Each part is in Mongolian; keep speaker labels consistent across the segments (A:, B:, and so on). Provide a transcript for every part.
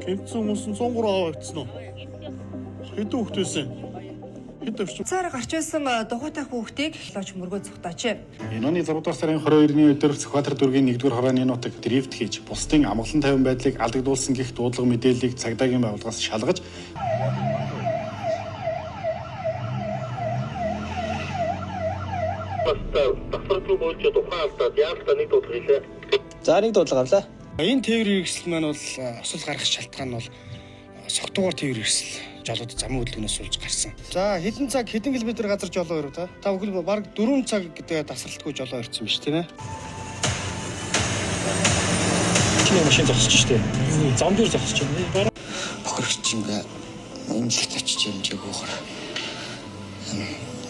A: Гинцэн хүмүүс нь 103 авагдсан уу? Хэдэн хүүхэд байсан? Хэд өвч?
B: Цаар гарч байсан дугуйтай хүүхдийг лож мөргөө зүгтаач.
C: Энэ оны 6 дугаар сарын 22-ны өдөр Сүхбаатар дүүргийн 1-р хорооны нутаг дрифт хийж бусдын амгалан тайван байдлыг алдагдуулсан гэх дуудлага мэдээллийг цагдаагийн байгууллагаас шалгаж
D: За нэг дуудлага авлаа.
E: Энэ тээвэр хэрэгсэл маань бол осол гарах шалтгаан нь бол согтуугаар тээвэр хэрэгсэл жолоод замын хөдөлгөөнөөс суулж гарсан. За хэдэн цаг хэдэн километр газар жолоо өрөө та? Та бүхэл баг 4 цаг гэдэг тасралтгүй жолоо ирсэн биз тийм ээ?
D: Чиний машин зогсож штэ. Зам дээр зогсож байна.
F: Бохирч ингээ эмнэлэгт очиж хэмжээг уухаар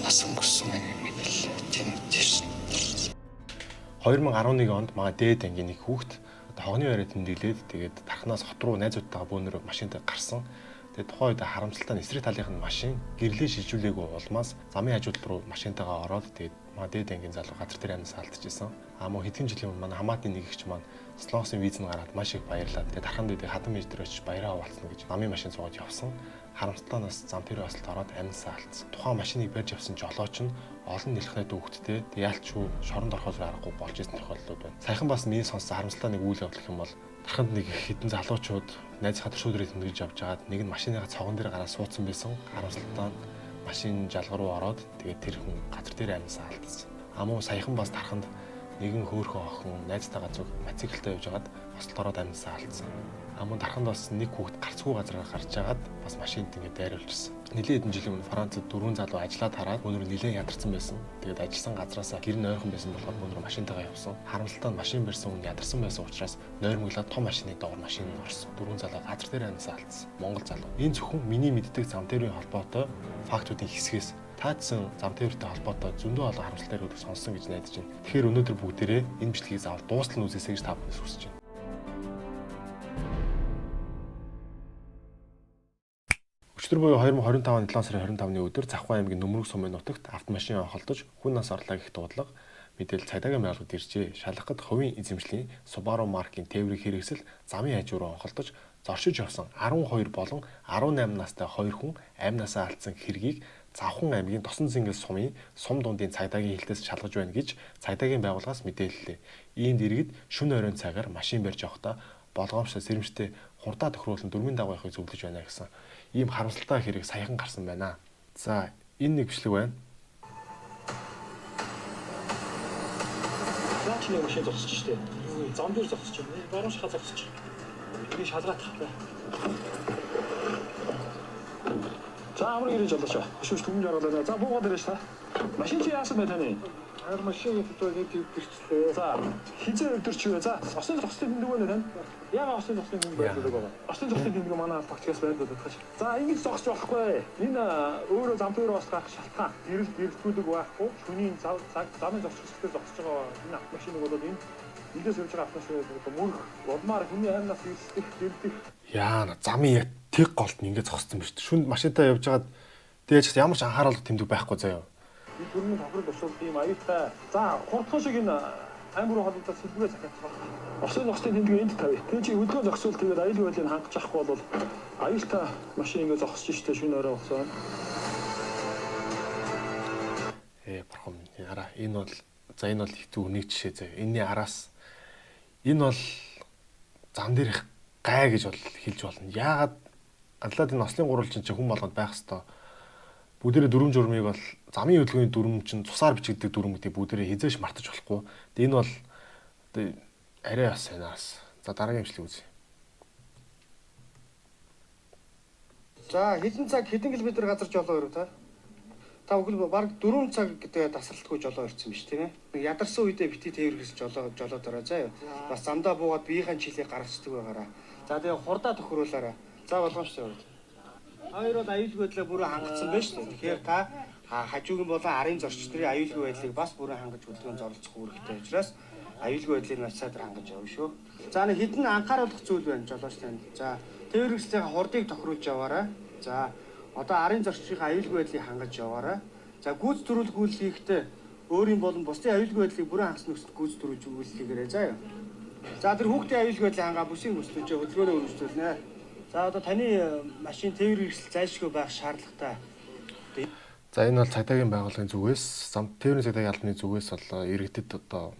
F: нас өнгөрсөн мэдээлэл тэмдэрсэн.
G: 2011 онд мага дээд ангийн нэг хүүхэд хогны байраа тэмдэглээд тэгээд тархнаас хот руу найзуудтайгаа бөөнөр машинтай гарсан. Тэгээд тухайн үед харамсалтай нь эсрэг талынх нь машин гэрлээ шилжүүлээгүй улмаас замын хажууд руу машинтайгаа ороод тэгээд мага дээд ангийн залуу газар дээр амнаас алдчихсан. Мөн хэдхэн жилийн өмнө манай хамаатны нэг ихч маань Слонсын виз нь гараад маш их баярлаад тэгээд тархан дээр хадам мэж дээр очиж баяраа хаваалцсан гэж намын машин суугаад явсан. Харамсалтай нас зам тэр басалт ороод амнасаа алдсан. Тухайн машиныг барьж явсан жолооч нь олон нэлхнээ дүүхттэй яалчгүй шоронд орохоос аргагүй болж ирсэн тохиолдлууд байна. Саяхан бас миний сонссон харамсалтай нэг үйл явдал юм бол тарханд нэг хэдэн залуучууд найз хатар шүүдрээ тэмдэглэж явж байгаад нэг нь машиныхаа цогон дээр гараад суудсан байсан. Харамсалтай нь машин жалга руу ороод тэгээд тэр хүн газар дээр амнасаа алдсан. Мөн саяхан бас тарханд нэгэн хөөхөн охин найзтайгаа зүг мотоциклтай явж байгаад хосолд ороод амнасаа алдсан. Мөн тарханд бас нэг хүүхэд гарцгүй газараа гарч байгаад бас машинд ингээд дайруулжсэн. Нэлээд хэдэн жилийн өмнө Францад 4 залуу ажиллаад хараад өнөр нэлээд ядарсан байсан. Тэгээд ажилласан газараасаа гэр нь ойрхон байсан болохоор өнөр машинтайгаа явсан. Харамсалтай нь машин барьсан хүн ядарсан байсан учраас нойрмоглаад том машины доор машинд орсон. 4 залуу газар дээр амнасаа алдсан. Монгол залуу. Энэ зөвхөн миний мэддэг зам тээврийн холбоотой фактуудын хэсгээс таацсан зам тээвэртэй холбоотой зөндөө олон харамсалтай зүйлийг сонссон гэж найдаж байна. Тэгэхээр өнөөдөр бүгдээрээ энэ бичлэгийг заавал дуустал нь үзээсэй гэж та бүхнээс хүсэж байна. Өчтөр буюу 2025 оны 7 сарын 25-ны өдөр Завхан аймгийн Нөмрөг сумын нутагт автомашин холдож хүн нас орлоо гэх дуудлага мэдээлэл цагдаагийн байгууллагад иржээ. Шалгахад хувийн эзэмшлийн Subaru маркийн тээврийн хэрэгсэл замын хажуураа онхолдож зоршиж явсан 12 болон 18 настай 2 хүн амнасаа алдсан хэргийг Завхан аймгийн Тосон Цэнгэл сумын сум дундын цагдаагийн хэлтээс шалгаж байна гэж цагдаагийн байгууллагаас мэдээллээ. Иймд иргэд шөнө оройн цагаар машин барьж явахдаа болгоомжтой сэрэмжтэй хурдаа тохируулан дөрмийн дагуу явахыг зөвлөж байна гэсэн ийм харамсалтай хэрэг саяхан гарсан байна. За энэ нэг бичлэг байна.
D: Чиний машин зогсож штэ. Зам дээр зогсож байна. Баруун шахаа зогсож. Би шалгаад тахлаа. За амрыг ирж болооч. Шүүш түмэн жаргалаа. За буугаад ирэж та. Машин чи яасан бэ таны? Харин машин фото нэг төвчлээ. За хизээ өдөр чи вэ? За осны зогсны тэмдэг байна тань. Яагаад осны зогсны тэмдэг байдаг вэ? Осны зогсны тэмдэг манай багцгаас байдаг гэж. За ингэж зогсож болохгүй. Энэ өөрөө зам дээр бас гарах шалтгаан. Гэрэлтгүүлэг байхгүй. Шөнийн замын зогсчихсээр зогсож байгаа энэ автомашиныг болоод энэ эндээс явж байгаа автомашиныг мөрөх улмаар хүний амнаас ирсдэх гэрдэх.
G: Яа, замын тэг голд ингээд зогссон биз дээ. Шүнд машинтаа явж байгаад тэгэж ямар ч анхаарал тэмдэг байхгүй заяа.
D: Би түрүүний тохирол өсвөл ийм аюултай. За хурдхан шиг энэ аймаг руу холбогдоод сэлбэрээ захиалах. Осны зогсны тэмдэг энд тавь. Тэгээ чи өдгөө зогсвол тэгээд аюулгүй байдлыг хангаж авахгүй бол аюултай машин ингээд зогсож штэ шөнө орой угсаа.
G: Бархан араа энэ бол за энэ бол их зөв нэг жишээ заяа. Энийний араас энэ бол зам дээрх гай гэж бол хэлж болно. Яагаад гадлаад энэ ослын гурвалжин чинь хүн болгонд байх хэвээр бүгдээрээ дүрм журмыг бол замын хөдөлгөөний дүрм чинь цусаар бичигддэг дүрм гэдэг бүгдээрээ хизээш мартаж болохгүй. Энэ бол арай бас санаас. За дараагийн имжлэг үзье.
E: За хэдэн цаг хэдэн километр газар жолоо өрөө та? Та бүхэл баг 4 цаг гэдэг тасралтгүй жолоо ирсэн биз тийм ээ? Нэг ядарсан үедээ бити тээвэр хэрэгсэл жолоо дороо заа юу. Бас замдаа буугаад биеийн чилийг гаргацдаг байгаараа. За тэгээ хурдаа тохируулаарай. За болгоомжтой өрөө. Хоёр бол аюулгүй байдлаа бүрэн хангацсан байна шүү дээ. Тэгэхээр та хажуугийн болон арын зорч нарын аюулгүй байдлыг бас бүрэн хангаж хөдөлгөөн зорилцох үүрэгтэй учраас аюулгүй байдлыг насаадар хангаж явна шүү. За нэг хідэн анхааруулах зүйл байна жолооч тань. За тээвэр хэрэгслийн хурдыг тохируулж яваарай. За одоо арын зорчийн аюулгүй байдлыг хангаж яваарай. За гүйц төрүүлэх үйл хийхдээ өөрийн болон бусдын аюулгүй байдлыг бүрэн хангасан нөхцөл гүйц төрүүлж өгүүлэхээрээ заа юу. За тэр хүүхдийн аюулгүй байдлыг хангаа бүсийн хүслүүжээ хөдөлгөөнөө өргөжлүүлнэ. За одоо таны машин тээвэр хэрэгсэл зайлшгүй байх шаардлагатай.
G: За энэ бол цагдаагийн байгууллагын зүгээс тээврийн цагдаагийн албаны зүгээс бол иргэдэд одоо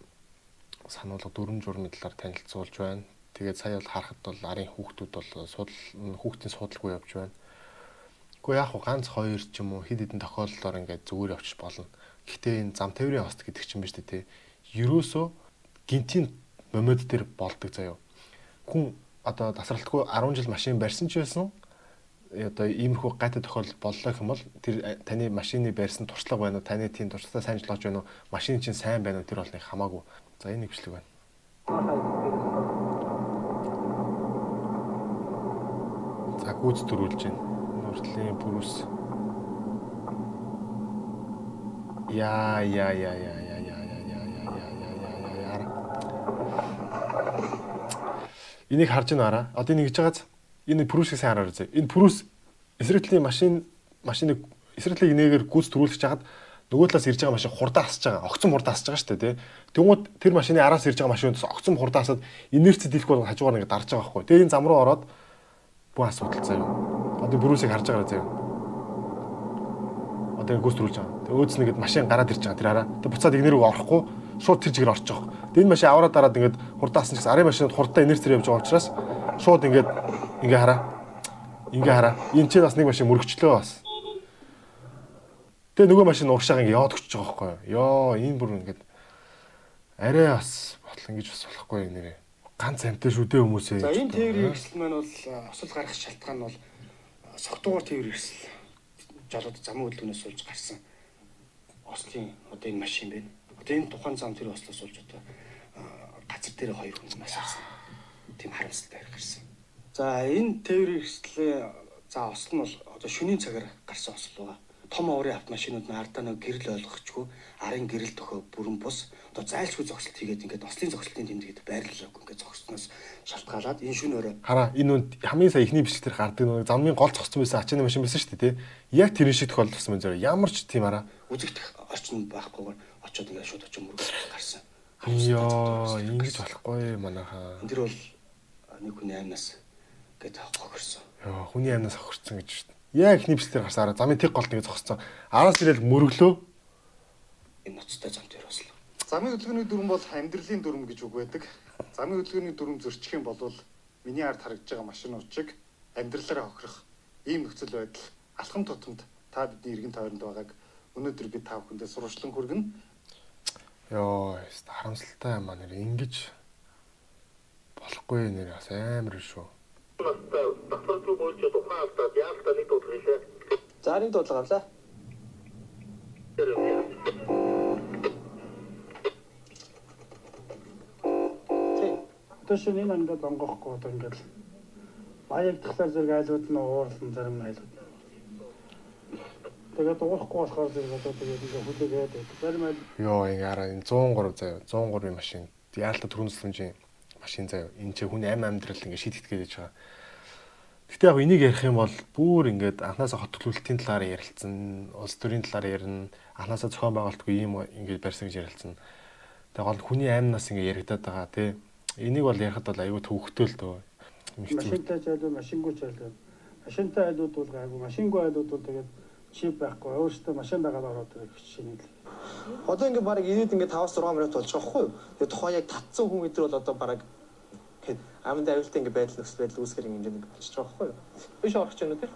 G: сануулга дүрм журмын талаар танилцуулж байна. Тэгээд сая бол харахад бол арын хүүхдүүд бол хүүхдийн судалгүй явж байна. Гэхдээ яг ганц 2 ч юм уу хэд хэдэн тохиолдолоор ингээд зүгээр явчих болно. Гэхдээ энэ зам тээврийн хост гэдэг чинь биш үү те. Ерөөсөө гинтийн момент дээр болдог заяа. Хүн одоо тасралтгүй 10 жил машин барьсан ч байсан одоо иймэрхүү гайтай тохиолдол боллоо гэм бол тэр таны машины барьсан туршлага байна уу, таны тийм туршлагаа сайн жолоож байна уу, машин чинь сайн байна уу, тэр бол нэг хамаагүй. За энэ нэг бичлэг байна. За гүйц төрүүлж байна. Нуртлын бүрүүс. Яа. Энийг харж байна. Одоо энэ гэж байгааз энэ пүрүсийг сайн хараарай зэ. Энэ пүрүс эсрэгтлийн машиныг эсрэглийг нэгээр гүйц төрүүлж чагаад нөгөө талаас ирж байгаа машин хурдаа хасж байгаа. Огцом хурдаа хасж байгаа шүү дээ, тий. Тэгмүүд тэр машины араас ирж байгаа машинаас огцом хурдаа хасаад инерци дэлэх бол хажуугаар ингээд дарж байгаа байхгүй. Тэгээ энэ зам руу ороод бүх асуудал заяа. Одоо пүрүсийг харж байгаа заяа. Одоо гүйц төрүүлж байгаа. Тэгээ өөдс нэгэд машин гараад ирж байгаа тэр хараа. Тэгээ буцаад игнэр рүү орохгүй шууд тэр чигээр орчих واخ. Тэгээ энэ машин аваад дараад ингээд хурдаасан ч гэсэн арын машинууд хурдтай инерцээр явж байгаа учраас шууд ингээд хараа. Энэ ч бас нэг машин мөрөгчлөө бас. Тэгээ нөгөө машин урагшаага ингээд яваад өчөж байгаа байхгүй юу. Энэ бүр ингээд арай бас ботлон гэж бас болохгүй юм нэрээ. Ганц амтай шүү дээ хүмүүсээ.
E: За энэ тээврийн хэрэгсэл маань бол осол гарах шалтгаан нь бол согтуугаар тээврийн хэрэгсэл жолоод замын хөдөлгөөнөөс суулж гарсан ослын одоо энэ машин байна. Одоо энэ тухайн зам тэр ослоос суулж одоо газар дээр 2 хүн насарсан. Тийм харамсалтай гарсан. За энэ тээврийн хэрэгслийн осол нь бол одоо шөнийн цагаар гарсан осол байгаа. Том оврын автомашинууд нь ардаа нэг гэрэл ойлгохчгүй арын гэрэл төхөө бүрэн бус одоо зайлшгүй зогсолт хийгээд ингээд ослын зогсолтын тэмдэгт байрлалаагүй ингээд зогссноос шалтгаалаад энэ шөнө өрөө
G: хараа энэ үнд хамгийн сайн ихний бичлэг дээр гардаг нэг замын гол зогссон байсан ачааны машин байсан шүү дээ тий. Яг тэр шиг тохиолдсон юм зэрэг ямар ч тийм хараа
E: үзэгдэх орчин байхгүйгээр очиод ингээд шууд очиж мөрөж гарсан.
G: Йоо ингэж болохгүй манайхаа.
E: Тэр бол нэг хүний аймнаас гээд хохирсон.
G: Йоо хүний аймнаас хохирсон гэж шүү дээ. Яг ихний бичлэг дээр гарсаараа замын тэг голт нэг зогссон. Араас ирэл мөрөглөө.
E: Энэ ноцтой зам дээр ослоо.
C: Замын хөдөлгөөний дүрм бол амьдралын дүрм гэж үг байдаг. Замын хөдөлгөөний дүрм зөрчих юм бол миний ард харагдж байгаа машинууд амьдралаараа хохирох ийм нөхцөл байдал алхам тутамд та бидний иргэн тойронд байгааг өнөөдөр би та бүхэндээ сурвалжлан хүргэнэ.
G: Йоо, харамсалтай юм аа нэр ингэж болохгүй нэр бас амар шүү.
E: За нэг дуудлага авлаа.
H: Тэшний нандад онгохгүй одоо ингээд маягдлаар зэрэг айлууд нь уурлан зарим айлууд. Тэгээд уурахгүй болохоор зэрэг одоо тэгээд ингээд хүлээгээд зарим айл.
G: Йоо, яараа энэ 103 заяа. 103-ын машин. Яалтаа түрүүнслэмжийн машин заяа. Энэ ч хүний амьдрал ингээд шийдэгдэх гэж байгаа. Гэтэ яг энийг ярих юм бол бүр ингээд анхнаасаа хот төлөвлөлтийн талаар ярилцсан, улс төрийн талаар ярина, анхнаасаа зохион байгуулалтгүй ийм ингээд барьсан гэж ярилцсан. Тэгээ гол хүний аймнаас ингээд яригадаад байгаа тий. Энийг бол ярихад бол аюу төвөгтэй л дөө.
H: Машинтай ч айлуу, машингүй ч айлуу. Машинтай айлууд бол гайгүй, машингүй айлууд бол тэгээд чип байхгүй. Өөрөөсөө машин дагаад ороод ирэх чинь л.
I: Одоо ингээд баг ирээд ингээд 5-6 минут болж байгаа хгүй юу? Тэгээ тухайн яг татсан хүн өдөр бол одоо баг аманд аюултай ингээд байдал нөхцөл байдал үүсгэр ингээд ингээд болчихж байгаа хгүй юу? Биш орох ч юм уу те?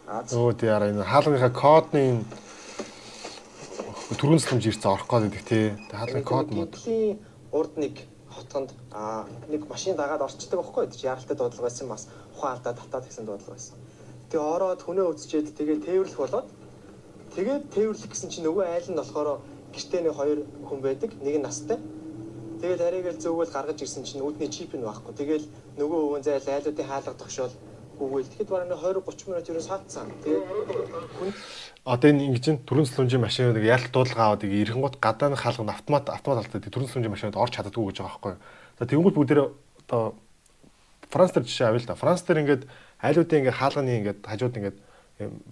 G: Өө тий яараа энэ хаалгынхаа кодны түрүүнслэмж ирсэн орох гэдэг тий. Хаалгын код мод.
I: Урд нэг хотгонд нэг машин дагаад орчдөг байхгүй юу? Яралтай дуудлага байсан бас ухаан алдаа татаад гэсэн дуудлага байсан. Тэгээ ороод хүнээ үзчихэд тэгээ тээвэрлэх болоод тэгээд тээвэрлэх гэсэн чинь нөгөө айл нь болохоор гэртээ нэг 2 хүн байдаг, нэг нь настай. Тэгээд арайгаар зөвгөл гаргаж ирсэн чинь үүдний чип нь байхгүй. Тэгээд нөгөө өвөн зайл айлуудын хаалга тогшоол гүгэл. Тэгэхэд бараг 20-30 минут ерөөс хаацсан. Тэгээд
G: одоо энэ ингэж түрүүнслэмжийн машинууд яалт дуудлага аваад иргэн гот гадааны хаалганд автомат алдаад түрүүнслэмжийн машинууд орж чаддаггүй гэж байгаа байхгүй. За тэгэнгүүт бүгдээ одоо Франц дээр жишээ авъя л да. Франц дээр ингээд айлуудын ингээд хаалганы ингээд хажууд ингээд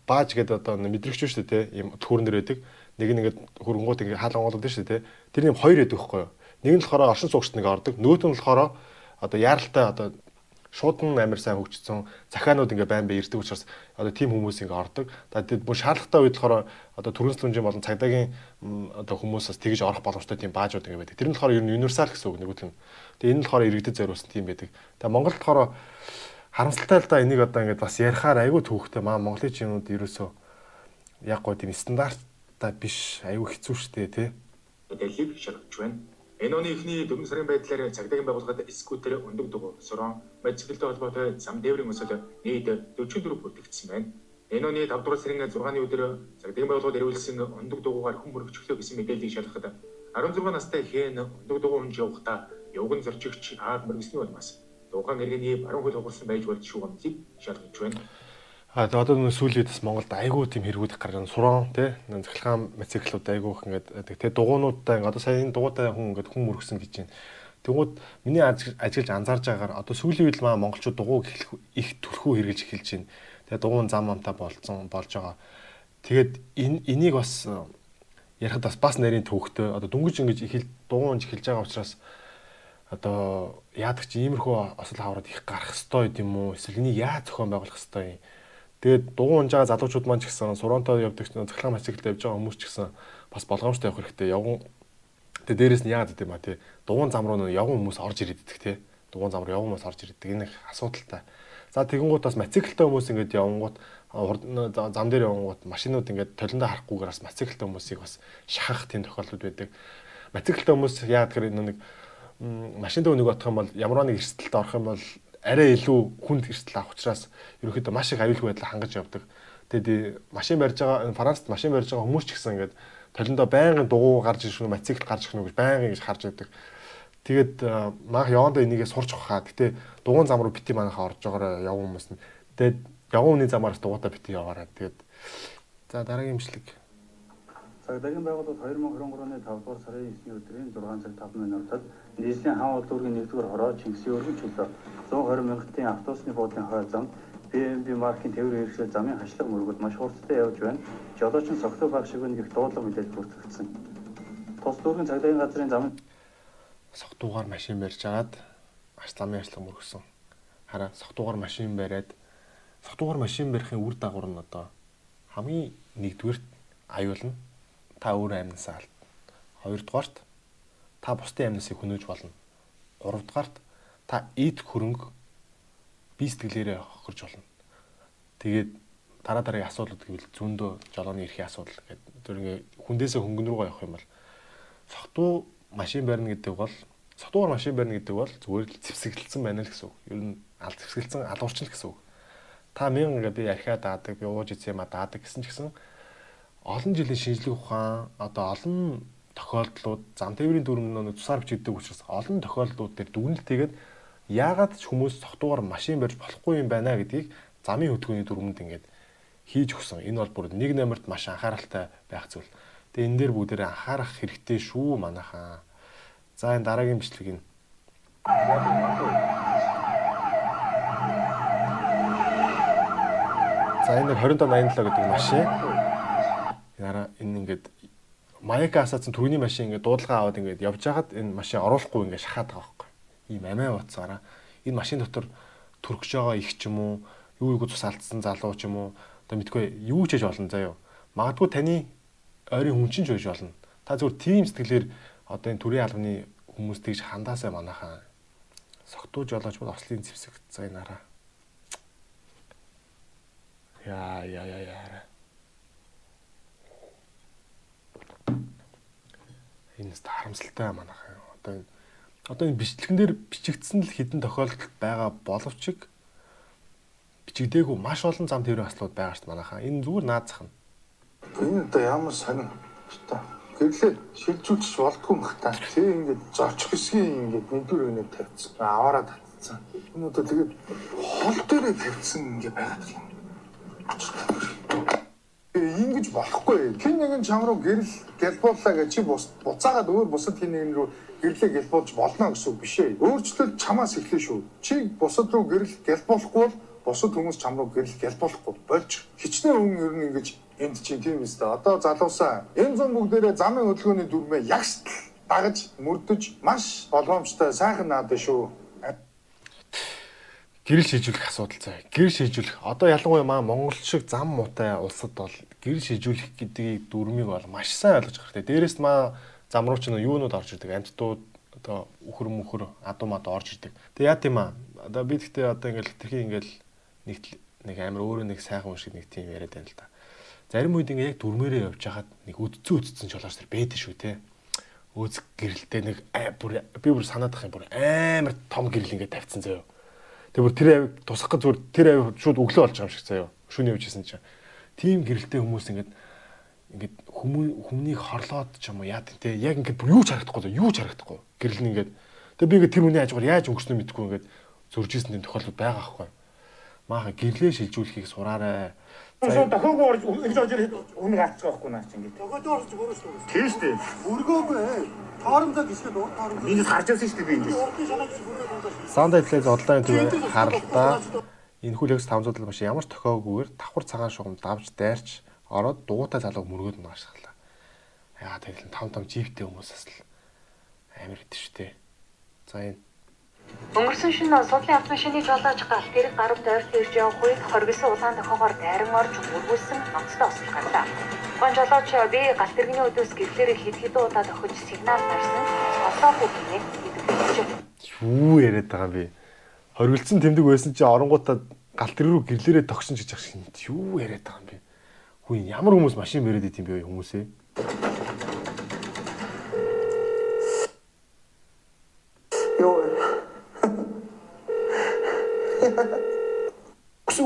G: бааж гэдэг одоо мэдрэгч шүү дээ те. Ийм төөрөн дэр байдаг. Нэг нь ингээд хөрөнгөт ингээд хаалган оолоод шүү дээ те. Тэр юм хоёр байдаг байхгүй юу. Нэг нь болохоор оршин суугчд нэг ордог. Нөгөөт нь болохоор одоо яаралтай одоо шуудан амар сайн хөгжсөн захианууд ингээ байн бай ирдэг учраас одоо тийм хүмүүс ингээ ордог. Тэгээд бүр шаардлагатай үед болохоор одоо төрөнслөмжийн болон цагдаагийн одоо хүмүүсээс тэгж орох боломжтой тийм баажууд ингээ байдаг. Тэр нь болохоор ер нь универсал гэсэн үг нэгүтэл нь. Тэгээд энэ нь болохоор иргэдэд зориулсан тийм байдаг. Тэгээд Монголд болохоор харамсалтай л да энийг одоо ингээ бас ярихаар айгүй төвхтэй маа Монголын чинүүд ерөөсөө яг гоо тийм стандарттай биш айгүй хэцүү шттэ тий.
J: Дэлхийг шалгаж байна. Энэ оны эхний 4 сарын байдлаар цагдаагийн байгууллагад скутер, өндөг дугуй, суран, мотоциклтэй холбоотой зам дээврийн өсөл нийт 44 бүртгэгдсэн байна. Энэ оны 5 дугаар сарын 6-ны өдөр цагдаагийн байгууллагад ирүүлсэн өндөг дугуйгаар хүн мөрөгчлөө гэсэн мэдээллийг шалгахад 16 настай хэн өндөг дугуй унж явахдаа явган зорчигч аад мөргөсний улмаас дуугаан иргэний баруун хөл хугарсан байж болчих шүүгэмжийг шалгаж байна.
G: Одоо нөө сүүлийн үед бас Монголд айгүй тийм хэрэгүүд гарсан суран тий захилгаан мотоциклууд айгүйх ингээд тий дугуйнуудтай одоо сая энэ дугуйтай хүн ингээд хүн мөргсөн гэж байна. Тэгвэл миний ажиглаж анзаарж байгаагаар одоо сүүлийн үед маа монголчууд дугуй их төлхөө хэрэгжилж эхэлж байна. Тэгээ дугуйн зам амтаа болж байгаа. Тэгээд энийг бас ярихад бас нарийн төвхтэй одоо дүнгиж ингэж дугуй унж эхэлж байгаа учраас одоо яадаг чи иймэрхүү осол хавраад их гарах ёстой юм уу? Эсвэл энийг яаж зохион байгуулах ёстой юм? Тэгээд дугуй унж байгаа залуучууд маань ч гэсэн суронтой явдаг захилгаан мотоциклтэй явж байгаа хүмүүс ч гэсэн бас болгоомжтой явах хэрэгтэй. Явган тэгээд дээрэс нь яагаад гэдэм ба тий дугуйн зам руу явган хүмүүс орж ирээддэг тий. Дугуйн зам руу явган хүмүүс орж ирээддэг. Энэ их асуудалтай. За тэгэнгუთ бас мотоциклтэй хүмүүс ингээд явгангууд зам дээр явгангууд машинууд ингээд толиндоо харахгүйгээр бас мотоциклтэй хүмүүсийг бас шахах тийм тохиолдол байдаг. Мотоциклтэй хүмүүс яагаад гэхээр нэг машиндаа нэг отох юм бол ямар нэг эрсдэлд орох юм бол арай илүү хүнд эрсдэл авах учраас ерөөхдөө маш их аюулгүй байдлаар хангаж явдаг. Тэгээд машин барьж байгаа Францад машин барьж байгаа хүмүүс ч гэсэн ингээд толиндоо байнгын дугуй гарч ирэх нь мотоцикл гарч ирэх нь гэж байнгын ингэж харж байдаг. Тэгээд маах явандаа энийгээ сурч авахаа. Гэтэ дугуйн зам руу бити манайхаа орж байгаараа явган хүмүүс нь. Тэгээд явган хүний замаараас дугуйтаа бити яваараа. Тэгээд за дараагийн имжлэг.
H: Цагдаагийн байгууллагууд 2023 оны 5 дугаар сарын 9-ний өдрийн 6 цаг 5 минутад нийслэлийн хаан улдуургийн 1-р хороо Чингисийн өргөн чөлөө 120 мянгатын автобусны буудлын хой зам BMB маркийн тээврийн хэрэгсэл замын хашлаг мөргөд маш хурцтай явж байна. Жолооч нь согтуу байх шиг нэг дуудлага мэдээлэл бүртгэгдсэн. Тус дүүргийн цагдаагийн газрын замын
G: согтуугаар машин барьж агаад замын хашлаг мөргөсөн. Хараа согтуугаар машин бариад согтуугаар машин барихын үр дагавар нь одоо хамгийн нэгдүгээрт аюулна. Та өөрөө амнасаа алд. Хоёрдугаарт та бусдын амнасыг хөнөөж болно. Гуравдугаарт та эд хөрөнгө бие сэтгэлээрээ хохирж болно. Тэгээд дараагийн асуудлууд гэвэл зөндөө жолооны эрхийн асуудал гэдэг. Тэр ингээ хүндээсээ хөнгөн рүүгээ явах юм бол согтуу машин барина гэдэг бол согтуугаар машин барина гэдэг бол зүгээр л зэвсэглэлсэн байна л гэсэн үг. Ер нь аль зэвсэглэлсэн алуурчин л гэсэн үг. Та мянга ингээ би архиа даадаг, би ууж изээ ма даадаг гэсэн ч гэсэн олон жилийн шинжлэх ухаан одоо олон тохиолдлууд зам тээврийн дүрмнөө тусаар бичигддэг учраас олон тохиолдлууд дээр дүгнэлтийгээд яагаад ч хүмүүс согтуугаар машин барьж болохгүй юм байна гэдгийг замын хөтөлбөрийн дүрмэнд ингээд хийж өгсөн. Энэ бол бүр нэг номерт маш анхааралтай байх зүйл. Тэгээ энэ дээр бүгдээрээ анхаарах хэрэгтэй шүү манайхаа. За энэ дараагийн бичлэг нь. За энэ 2587 гэдэг машин. Яра энэ ингээд маяка асаацсан түрүүний машин ингээд дуудлага аваад ингээд явж хахад энэ машин оруулахгүй ингээд шахаад байгаа байхгүй. Ийм амиа утсаараа энэ машин дотор төрөгж байгаа их ч юм уу, юу юу цус алдсан залуу ч юм уу, одоо мэдгүй юу ч хийж болно заяа. Магадгүй таны ойрын хүн чинь ч байж болно. Та зүгээр тийм сэтгэлээр одоо энэ төрийн албаны хүмүүс тэгж хандаасаа манайхаа согтуу жолооч бол ослын зэвсэг зайнараа. Яа. Энэ харамсалтай манайхаа. Одоо энэ бичлэгэн дээр бичигдсэн л хэдэн тохиолдолд байгаа боловч бичигдээгүй маш олон зам тээврийн хаслууд байгаа шүү дээ манайхаа. Энэ зүгээр наазах нь.
C: Энэ одоо ямар сонин та гэрлээ шилжүүлж болдгүй юм хта. Тэг ингээд зорчих хэсгийн ингээд нэгдүгээр өгнөд тавьчихсан. Аваараа татсан. Энэ одоо тэгээд хол дээрээ тавьсан ингээд байгаад юм. Ингэж болохгүй. Хин нэгэн чам руу гэрэл гэлбууллаа гэж чи буцаагаад өөр бусад хин нэгэн рүү гэрлээ гэлбуулж болно гэсэн үг биш ээ. Өөрчлөлт чамаас эхлэв шүү. Чи бусад руу гэрэл гэлбуулахгүй бол бусад хүмүүс чам руу гэрэл гэлбуулахгүй болж хичнээн хүн ер нь ингэж энд чинь тийм үстэй. Одоо залуусаа энэ зам бүгдээрээ замын хөдөлгөөний дүрмээ ягш дагаж мөрдөж маш болгоомжтой сайхан наад шүү.
G: Гэрэл шийдвэрлэх асуудал заа. Гэрэл шийдвэрлэх. Одоо ялангуяа Монгол шиг зам муутай улсад бол гэрэл шийдвэрлэх гэдгийг дүрмийг бол маш сайн ойлгож байгаа хэрэгтэй. Дээрээс зам руу ч юунууд орж ирдэг. Амьтдууд одоо үхэр мөхөр адуу мад орж ирдэг. Тэгээ яа тийм одоо би гэхдээ одоо ингээл тэрхий ингээл нэг амар өөрөө нэг сайхан юм шиг нэг тийм яриад байна л да. Зарим үед ингээ яг дүрмээрээ явж хахад нэг үдцэн жолооч төр байдаг шүү те. Өзг гэрэлтэй нэг би бүр санаад ах юм бүр амар том гэрэл ингээ тавьчихсан заяа. Тэгээ бүр тэр авиг тусах гэж зүгээр тэр авиг шууд өглөө болж байгаа юм шиг заяа. Шүний явжсэн чинь. Тим гэрэлтэй хүмүүс ингээд хүмүүнийг хорлоод ч юм уу яа тийм те. Яг ингээд бүр юу ч харагдахгүй. Гэрэл нь ингээд. Тэгээ би ингээд тэр хүний хажуугаар яаж өнгөрснөө мэдэхгүй ингээд зөржсэн тийм тохиолдол байгаа байхгүй. Маахан гэрлээ шилжүүлэхийг сураарай.
A: Шууд дохоогоо орж ингэж орж үнийг авчих байхгүй наа чи ингэж.
E: Дохоод орж өөрөө шүү.
A: Тийм шүү дээ.
E: Өргөөгүй. Торомдоо гисгэд уур торомдоо.
A: Энд харж байсан шүү дээ би ингэж.
G: Саунд эффект одлайн төв харалтаа энэ хүлэгс 500 маш ямар тохиогүйгээр давхар цагаан шугам давж дайрч ороод дугуйтай залууг мөргөөд нь ашиглаа. Яа тэгэл том жиптэй хүмүүсээс л амар идэв шүү дээ. За энэ
K: Өнгөрсөн шөнө судлын автомашины жолооч галт тэрэг гарав дойрт ирж явах үед хоригдсан улаан тохоогоор дайран орж мөргүүлсэн ноцтой осол гарлаа. Тухайн жолооч би галт тэрэгний өдөөс гэрлээрээ хэд удаа тохиж сигнал гарсан олоогүй гинэ гэдэг.
G: Юу яриад байгаа би? Хоригдсан тэмдэг байсан чи оронгуудаа галт тэрэг рүү гэрлээрээ тогсон гэж яах шиг юу яриад байгаа юм бэ? Хүү ямар хүмүүс машин мөрөөд идэм бэ хүмүүсээ?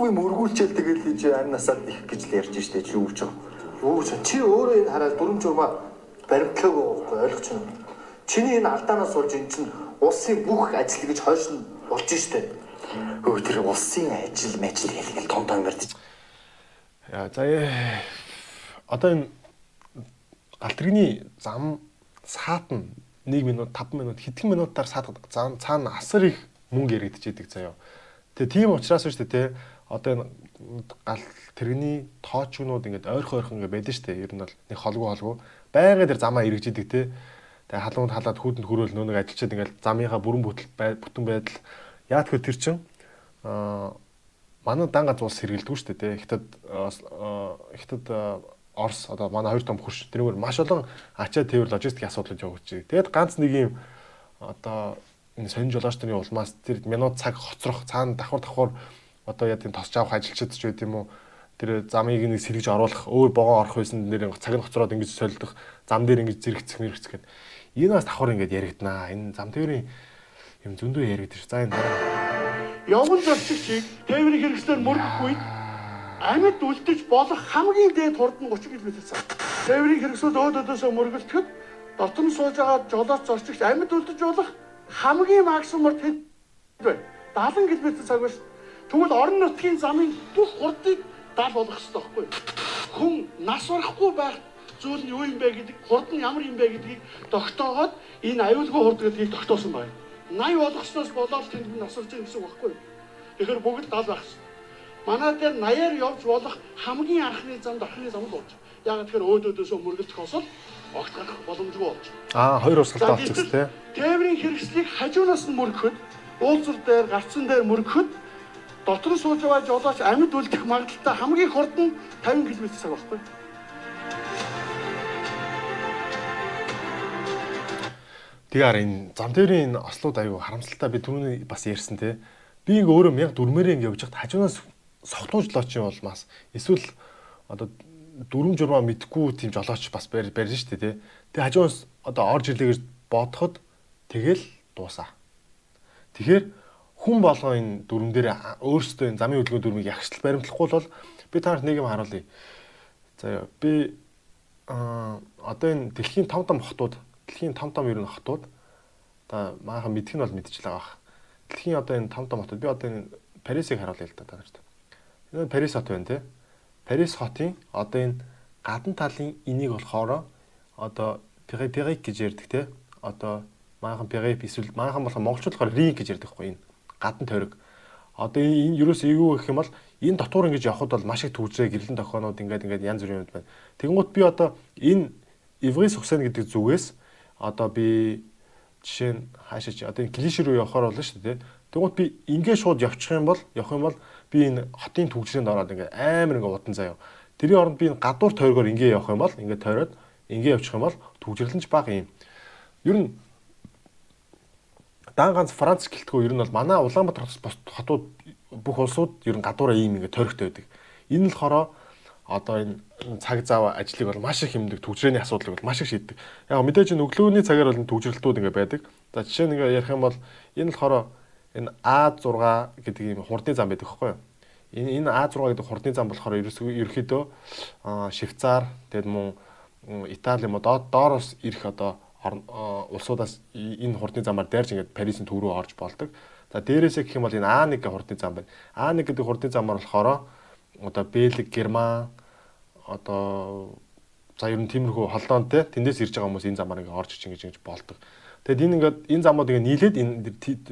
L: Үгүй мөргүүлчээл тэгэл хийж ань насаад их гэж л ярьж штэ чи юу ч юм. Юу ч чи өөрөө энэ хараад дүрм журмаа баримтлаагүй байхгүй ойлгож байна. Чиний энэ алдаанаас болж эн чинь улсын бүх ажил гэж хойш нь болж штэ. Өө тэр улсын ажил хэлгээл том ярьж.
G: Яа за одоо энэ галт тэрэгний зам саатна 1 минут 5 минут хэдхэн минутаар саатдаг цаана асар их мөнгө яригдчихэдэг заяа. Тэгээ тийм учраас шүү дээ те одоо энэ галт тэрэгний тоочгнууд ингээд ойрхон ингээд байдаг шүү дээ. Ер нь бол нэг холгүй байнга дээр замаа эргэжидэг те. Тэгээ халуунд халаад хүүдэнд хөрөөл нөө нэг ажилчид ингээд замынхаа бүрэн бүтэн байдал яа тэгэхээр тэр чин манай данга зулс хэргэлдэггүй шүү дээ те. Хятад Орос одоо манай хоёр том хурш тэрнгээр маш олон ачаа тээвэр логистикийн асуудлууд явагдаж байгаа. Тэгээд ганц нэг юм одоо энэ сонин жолоочны улмаас тэр минут цаг хоцрох цаана давхар одоо яа тийм тосч авах ажилчид ч байт юм уу тэр замыг нэг сэргэж оруулах өөр богоо орох байсан нэр цаг нь хоцроод ингэж солидох зам дээр ингэж зэрэгцэх мэрэгцэх гэдэг энэ бас давхар ингэж яригдана. Энэ зам тээврийн юм зөндөө яригдчих. За энэ
A: явган зорчигчийг тээврийн хэрэгслээр мөрөхгүй амьд үлдэж болох хамгийн дээд хурд нь 30 км/цаг. Тээврийн хэрэгсүүд өөдөөсөө мөргөлтөхөд дотор нь сууж байгаа жолооч зорчигч амьд үлдэж болох хамгийн максимум хэд вэ? 70 км/цаг биш. Тэгвэл орон нутгийн замын бүх хурдыг даал болгох хэрэгтэй байхгүй юу? Хүн нас барахгүй байх зүйл нь юу юм бэ гэдэг, хурд нь ямар юм бэ гэдгийг тогтоогоод энэ аюулгүй хурд гэдгийг тогтоосон байна. 80 болгосноос болоод тэнд нас орж байгаа гэсэн үг байхгүй юу? Тэгэхээр бүгд даал байх хэрэгтэй. Манай дээр 80-аар явж болох хамгийн анхны замд орхины зам л болж. Яг тэгэхээр өөдөөсөө мөргөлдөх осол огт гарах боломжгүй болж.
G: Хоёр усгалтай болчихсон тий.
A: Тээврийн хэрэгслийг хажуунаас нь мөргөхөд, уулзар дээр, гарцсан дээр мөргөхөд дотор нь сууж байгаа жолооч амьд үлдэх магадлалтай хамгийн хурд нь 50 км/цаг байхгүй.
G: Тэгэхээр энэ зам тээврийн ослууд аюу харамсалтай би түрүүний бас ярьсан тий. Би ингээ өөрөө мянга дүрмээрээ ингээ явж хад хажуунаас согтуужлооч юм болмаас эсвэл одоо дүрм журмаа мэдхгүй тийм жолооч бас барьж штэ тий. Тэгээ хажуунаас одоо орж ирлээ гэж бодоход тэгэл дуусаа. Тэгэхээр хүн болгоо энэ дүрм дээр өөрсдөө энэ замын хөдөлгөөний дүрмийг ягштал баримтлахгүй бол би танарт нэг юм харуулъя. За би одоо энэ дэлхийн том хотууд ер нь хотууд одоо маахан мэдэх нь бол мэдчихлээ байх. Дэлхийн одоо энэ том хотууд би одоо энэ Парисыг харуулъя л да танарт. Энэ Парис хот байна тий. Парис хотын одоо энэ гадна талын энийг болохоор одоо Пирейк гэж ярьдаг тий. Одоо маахан Пирейк эсвэл маахан болох монголчууд Рин гэж ярьдаг хгүй энэ гадна тойрог. Одоо энэ юус эйгүү гэх юм бол энэ дотор ингэж явхад бол маш их төвжрээ гэрлэн тохионууд ингээд янз бүрийн юм байна. Тэгэнгუთ би одоо энэ Иврис Хусейн гэдэг зүгээс одоо би жишээ нь хаашаач одоо энэ клиш рүү явахаар болно шүү дээ. Тэгвэл би ингээ шууд явах юм бол би энэ хотын түгжрээнд ороод ингээ амар ингээ удан заяа. Тэрийн оронд би энэ гадуур тойргоор ингээ явах юм бол ингээ тойроод ингээ явчих юм бол түгжрэлэнч бага юм. Ер нь дан ганц Франц гэлтгөө ер нь бол манай Улаанбаатар хотууд бүх улсууд ер нь гадуураа ийм ингээ тойрогтой байдаг. Энэ л хороо одоо энэ цаг зав ажлыг бол маш их хэмндэг түгжрээний асуудлыг бол маш их шийддэг. Яг мэдээж энэ өглөөний цагаар бол түгжрэлтүүд ингээ байдаг. За жишээ нь ингээ ярих юм бол энэ л хороо энэ А6 гэдэг ийм хурдны зам байдаг байхгүй юу? Энэ А6 гэдэг хурдны зам болохоор ерөөхдөө Швейцар тэгээд мөн Итали юм одоо доороос ирэх одоо улсуудаас энэ хурдны замаар дайрч ингээд Парисын төв рүү орж болдог. За дээрээсээ гэх юм бол энэ А1 гэх хурдны зам байна. А1 гэдэг хурдны замаар болохоор одоо Бэлэг, Герман одоо за ер нь тиймэрхүү холдоонд те тэндээс ирж байгаа хүмүүс энэ замаар ингээд орж ич ингэж болдог. Тэгэд энэ ингээд энэ замууд ингээд нийлээд энэ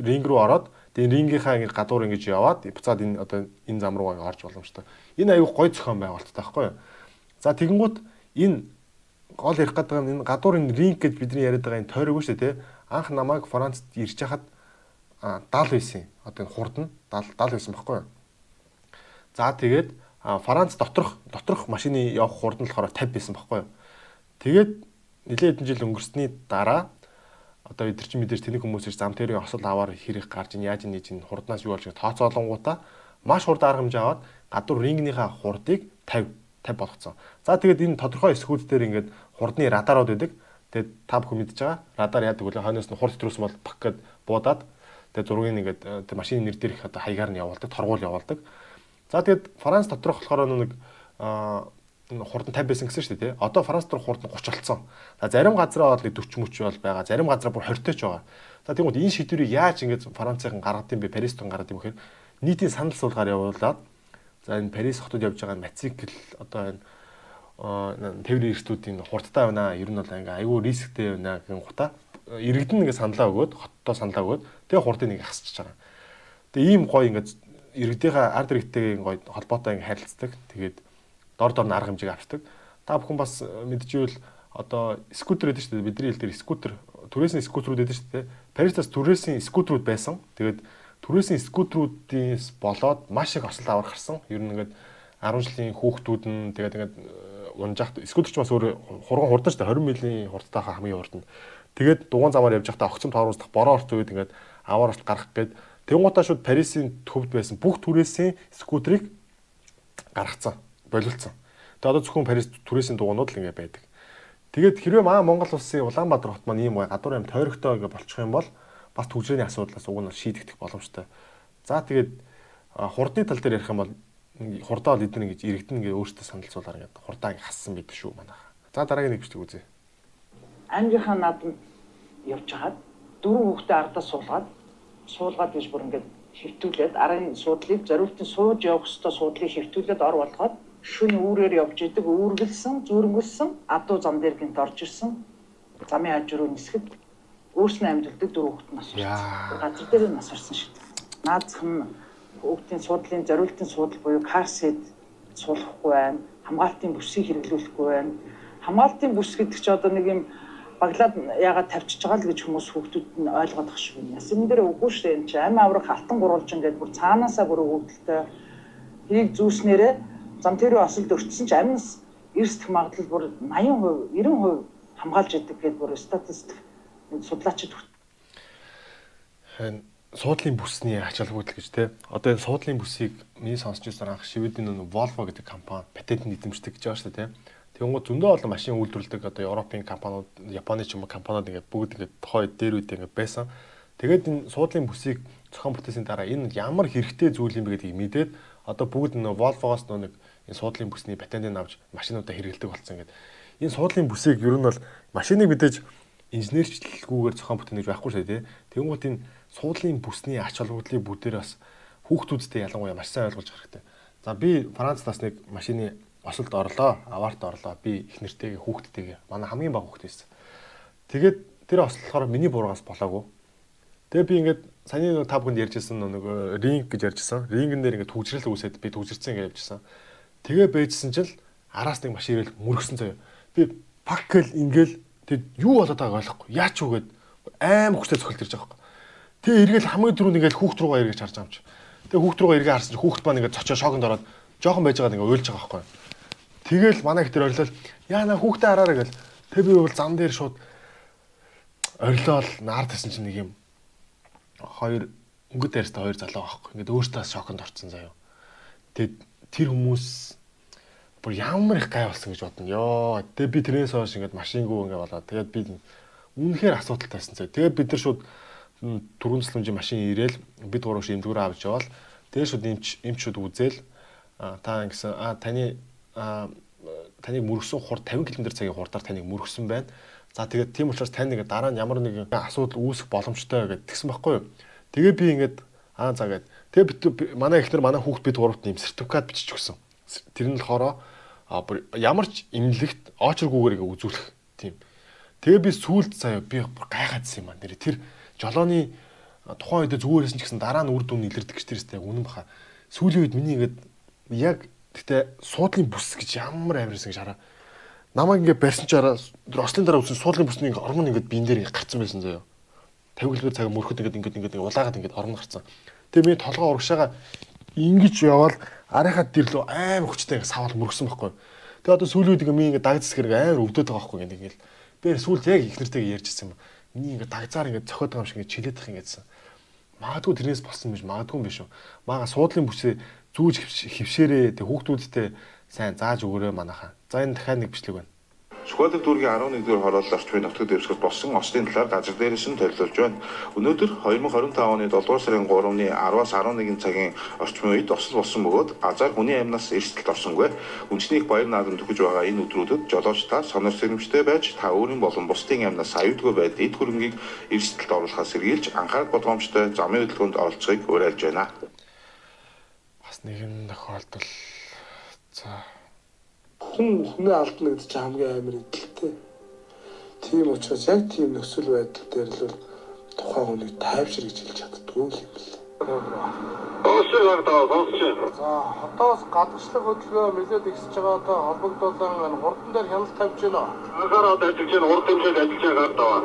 G: ринг рүү ороод тэгээд рингийнхаа ингээд гадуур ингэж яваад буцаад энэ одоо энэ зам руу орж боломжтой. Энэ аюу гой зохион байгуулалттай байхгүй юу? За тэгэнгუთ энэ гол ярих гэдэг нь энэ гадуур энэ ринг гэж бидний яриад байгаа энэ тойрог шүү дээ, тэ. Анх намайг Францд ирж хахад 70 байсан. Одоо энэ хурд нь 70 байсан байхгүй юу? За тэгээд Франц доторх машины явах хурд нь болохоор 50 байсан байхгүй юу? Тэгээд нэлээд хэдэн жил өнгөрсний дараа одоо эдгээр чинь мэдээж тэнэг хүмүүс зам тэрийн осол аваар хэрэг гарч ин яаж нээж ин хурднаас юу болж тооцоолонгуудаа маш хурд арга хэмжээ аваад гадуур рингийнхаа хурдыг 50 болгоцсон. За тэгээд энэ тодорхой эсгүүд дээр ингээд хурдны радарууд байдаг. Тэгээд та бүхэн мэдж байгаа. Радар яадаг вэ? Хойноос нь хурд төрөөс бол пак гэд буудаад тэгээд зургийг ингээд машины нэр дээр их одоо хаягаар нь явуулдаг, торгуул явуулдаг. За тэгээд Франц доторх болохоор нэг хурд нь 50 байсан гэсэн шүү дээ, тий. Одоо Франц доторх хурд нь 30 болцсон. За зарим газраа бол 40 мөч бол байгаа. Зарим газраа бүр 20 ч байгаа. За тэгвэл энэ шийдвэрийг яаж ингээд Францын гаргад юм бэ? Парист гаргад юм гэхээр нийтийн санал суулгаар явуулаад за энэ Парис хотод явж байгаа мотоцикл одоо энэ тээврийн эрсдүүдийн хурдтай байна. Ер нь бол ингээ айгүй рисктэй байна гэх гутаа иргэдэн ингээ саналаа өгөөд хоттоо саналаа өгөөд тэгээ хурдыг ингээ хасчихж байгаа. Тэгээ ийм гоё ингээ иргэдийнхээ ард иргэдтэйгээ гоё холбоотой ингээ харилцдаг. Тэгээд дор дор нь арга хэмжээг авчдаг. Та бүхэн бас мэдчихвэл одоо скутер гэдэг шүү дээ. Бидний хэл дээр скутер, түрээсийн скутерүүд гэдэг шүү дээ. Паристаас түрээсийн скутерүүд байсан. Тэгээд түрээсийн скутерүүдээс болоод маш их осол аваар гарсан. Ер нь ингээд 10 жилийн хүүхдүүд нь тэгээд ингээд унжаах скутер ч бас өөр хурган хурдан шүү дээ. 20 милийн хурдтайхаа хамгийн хурд нь. Тэгээд дугуун замаар явж байхдаа огцом тооруулах бороо орц үед ингээд аваар орц гаргах гээд тэнгуутаа шууд Парисын төвд байсан бүх түрээсийн скутерийг гаргацсан, боловлцсон. Тэгээд одоо зөвхөн Парис түрээсийн дугуунууд л ингээд байдаг. Тэгээд хэрвээ Монгол улсын Улаанбаатар хот маань ийм гоё гадуур юм тойрогтой ингээд болчих юм бол бас түгжрээний асуудлаас уг нь шийдэгдэх боломжтой. За тэгээд хурдны тал дээр ярих юм бол хурдаа л эдгээр ингэж иргэдэн ингээ өөртөө саналцуулаар ингээ хурдаа ингээ хассан байдаг шүү манайха. За дараагийн нэг бичлэг үзье.
M: Ангийнхаа нааданд явж хагаад дөрөв хүүхдээ ардаас суулгаад гэж бүр ингээ хөвтүүлээд арын суудлыг зориултын сууж явах ёстой суудлыг хөвтүүлээд ор болгоод шөнө үүрээр явж идэг үүргэлсэн зүрмгэлсэн адуу зам дээр гинт орж ирсэн замын хажуу нисгэд өөрснөө амьддаг дөрөв хүүхэд нас урсан. Газар дээр нас урсан шүү дээ. Наазах нь хүүхдийн суудлын зориултын суудал буюу карсет суулгахгүй байна. Хамгаалтын бүсийг хэрэглүүлэхгүй байна. Хамгаалтын бүс гэдэг чи одоо нэг юм баглаад яагаад тавьчихж байгаа л гэж хүмүүс хүүхдүүд нь ойлгоод ах шиг юм. Ясн дээр үгүй шүү дээ. Энэ чи амь аврах алтан гурвалжин гэдэг бүр цаанаасаа бүр өвдөлтөй хийг зүүснээрээ зам тэрийн осолд өртсөн чи амнаас эрсдэх магадлал бүр 80%, 90% хамгаалж идэг гэдэг бүр статистик судлаачид
G: суудлын бүсний ач холбогдол гэж те. Одоо энэ суудлын бүсийг миний сонсч байсан анх Шведийн Volvo гэдэг компани патент эзэмшдэг гэж байгаа шүү дээ те. Тэнгууд зөндөө олон машин үйлдвэрлэдэг одоо Европын компаниуд, Японы ч юм уу компаниуд ингээд бүгд ингээд тухай дээр үед ингээд байсан. Тэгээд энэ суудлын бүсийг зохион бүтээсийн дараа энэ ямар хэрэгтэй зүйл юм бэ гэдгийг мэдээд одоо бүгд Volvo-гоос нэг энэ суудлын бүсний патентыг авч машинуудаа хэрэглэдэг болсон гэдэг. Энэ суудлын бүсийг ер нь бол машиныг мэдээж инженерчлэлгүйгээр зохион бүтээнэ гэж байхгүй шүү дээ. Тэнгууд энэ суудлын бүсний ач холбогдлыг бүгдээр бас хүүхдүүдтэй ялангуяа маш сайн ойлгуулж хэрэгтэй. За би Францд бас нэг машины осолд орлоо, аваарт орлоо. Би их нэртэйгээ хүүхдтэйгээ. Манай хамгийн бага хүүхд байсан. Тэгээд тэр ослохоор миний буургаас болоогүй. Тэгээд би ингээд саяны та бүхэнд ярьжсэн нэг ринг гэж ярьжсэн. Рингэн дээр ингээд түгжрэл үүсээд би түгжирсэн гэж явжсэн. Тэгээ байжсэн чил араас нэг машин ирэл мөргсөн заяа. Би пак гэл ингээл тэг юу болоод байгааг ойлгохгүй. Яач үгээд аим хүчтэй цохилт ирж байгаа юм. Тэгээ эргээл хамгийн түрүүнд ингээл хүүхд руугаа эргэж харж байгаа юм чи. Тэгээ хүүхд руугаа эргээ харсан чи хүүхд маань ингээд цочоо шоконд ороод жоохон байж байгаад ингээд уйлж байгаа байхгүй. Тэгэл манай их тэр орилол яана хүүхдээ хараарай гэл. Тэг би бол зам дээр шууд орилол наар тасан чи нэг юм хоёр өнгөт дээрстэй хоёр залуу байхгүй. Ингээд өөртөө шоконд орцсон заяа. Тэг тэр хүмүүс бүр ямар их гай болсон гэж бодно. Йоо. Тэгээ би тэрнээс хойш ингээд машингүү ингээд болоод тэгээд би үнэхээр асуудалтай байсан заяа. Тэгээд бид нар шууд түрүүнслэмжийн машин ирээл бид гурав шиг эмдгүүрээ авч явал тэгээд шууд эмчүүд үзээл та ингэсэн таныг мөргсөн хурд 50 км цагийн хурдаар таныг мөргсөн байна. За тэгээд тийм учраас тань нэг дараа нь ямар нэгэн асуудал үүсэх боломжтой гэж тэгсэн байхгүй юу. Тэгээ би ингээд за гээд тэгээ манай эхнэр манай хүүхд бид гуравт нэм сертификат бичиж өгсөн. Тэр нь болохоор ямар ч имлэгт очргүйгээр үзүүлэх тийм. Тэгээ би сүүлд заяа би гайхаадсан юм аа. Тэр жолооны тухайн үед зүгээрсэн ч гэсэн дараа нь үр дүн илэрдэг гэж тэрстэй үнэн баха. Сүүлийн үед миний ингээд яг гэтээ суудлын бүс гэж ямар амарсан гэж хараа. Намайг ингээд барьсан ч хараа ослын дараа үсэн суудлын бүсний ингээд ормон ингээд биен дээр гарцсан байсан заяа. 50 км цаг мөрөхөд ингээд улаагаад ингээд ормон гарцсан. Тэгээ миний толгоо урагшаага ингэж яваал арийнхаа дэрлөө амар хүчтэй ингээд савал мөргсөн байхгүй. Тэгээ одоо сүүлийн үед ингээд дагц хэрэг амар өвдөд байгаа байхгүй ингээд. Би сүүлд яг их нэртэйгээ ярьжсэн юм. Миний ингээд дагцаар ингээд цохоод байгаа юм шиг ингээд чилээд их ингэдсэн. Магадгүй тэрнээс болсон биш, магадгүй юм биш үү. Мага суудлын бүсээ зүүж хөвшээрээ тэг хүүхдүүдтэй сайн зааж өгөөрэй манайхаа. За энэ дахиад нэг бичлэг байна.
N: Школын дүүргийн 11-р хороолол орчмын нутаг дэвсгэр болсон ослын талаар газар дээрээс нь төлөвлөж байна. Өнөөдөр 2025 оны 7 сарын 3-ны 10-аас 11 цагийн орчмын үед осол болсон бөгөөд азар хүний амнаас эрсдэлд орсонгүй. Үндэсний баяр наадам төгөж байгаа энэ өдрүүдэд жолоочдаа сонор сэрэмжтэй байж та өөрийн болон бусдын амнаас аюулгүй байдал эд хөрөнгийг эрсдэлд оруулахаас сэргийлж анхаарал болгоомжтой замын хөдөлгөөнд оролцохыг уриалж байна.
G: Бас нэгэн тохиолдол
O: Хүнээ алдна гэдэг чинь хамгийн амар идэлтэй. Тийм учраас яг тийм нөхцөл байдал дээр л тухайн хүнийг тайвшир гэж хэлж чаддгүй юм бэл. За хотоос гадагшлаг хөдөлгөөн мэдээд ихсэж байгаатай холбогдуулан хурдан дээр хяналт тавьж байна. Анхаарал ажиллаж байна, урд хэмжээнд ажиллаж байгаа даа.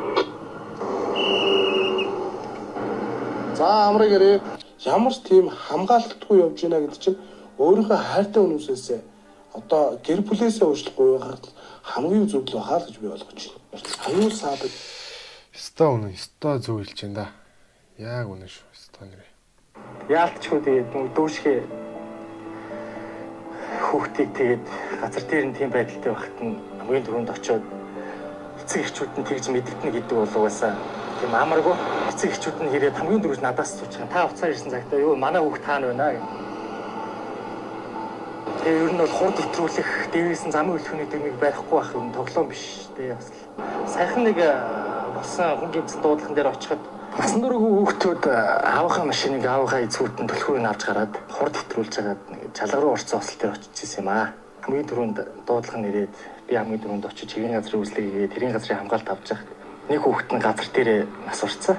O: За амрыг ирээ. Ямар ч тийм хамгаалтгүй явж байна гэдэг чинь өөрийнхөө хайртай хүмүүсээс одоо гэр бүлээсээ уушлахгүй байгаад хамгийн зөв л байхаа л гэж би ойлгож байна. Аюул саадаг.
G: Өстой үнэ, өстой зөв хэлж байна да. Яг үнэ шүү, өстой нэрээ.
E: Яалтчгүй тэгээд дүүшгээ хүүхдийг тэгээд газар дээр нь тийм байдалтай байхад нь хамгийн түрүүнд очиод эцэг эхчүүд нь тэгж мэддэгнэ гэдэг бол угаасаа тийм амаргүй. Эцэг эхчүүд нь хэрэг хамгийн түрүүнд надаас суучих. Та уцаар ирсэн цагтаа юу манай хүүхд таана байна гэх. Тэгээ ер нь бол хурд итрүүлэх, дээрээс нь замын хөдөлгөөний дэмийг барихгүй байх юм тоглоом биш дээ бас. Сайхан нэг болсон хүн гимцэн дуудлаган дээр очиход насан туршийн хүүхдүүд аавынхаа машиныг аавынхаа эзгүүтэн төлхөөг нь авч гараад хурд итрүүлж хагаад чалга руу орсон осол дээр очиж ирсэн юм аа. Хамгийн түрүүнд дуудлага нэрээд би хамгийн түрүүнд очиж хэвийн газрын үзлэг хийгээд тэрийн газрын хамгаалалт авч явах. Нэг хүүхэд нь газар дээр нас урцсан.